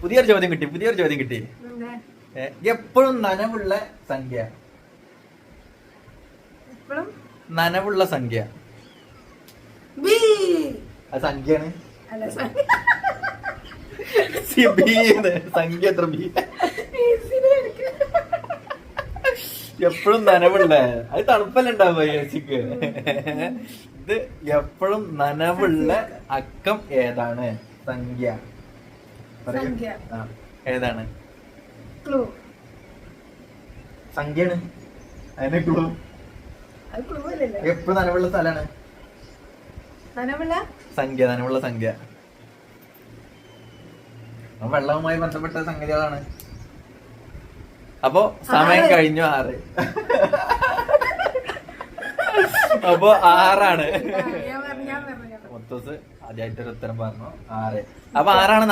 പുതിയൊരു ചോദ്യം കിട്ടി. എപ്പോഴും നനവുള്ള സംഖ്യ. നനവുള്ള സംഖ്യ അത് സംഖ്യയാണ്. സംഖ്യ എത്ര ബി? എപ്പോഴും നനവുള്ള അത് തണുപ്പല്ല ഉണ്ടാവുക ചേച്ചിക്ക്. ഇത് എപ്പോഴും നനവുള്ള അക്കം ഏതാണ്? സംഖ്യ ഏതാണ്? സംഖ്യയാണ്. അതിന് ക്ലൂ. എപ്പോഴും നനവുള്ള സ്ഥലമാണ് നനവുള്ള സംഖ്യ. വെള്ളവുമായി ബന്ധപ്പെട്ട സംഗതികളാണ്. അപ്പോ സമയം കഴിഞ്ഞു 6. അപ്പൊ 6 മുത്തൂസ് ആദ്യമായിട്ടൊരു ഉത്തരം പറഞ്ഞു 6. അപ്പൊ 6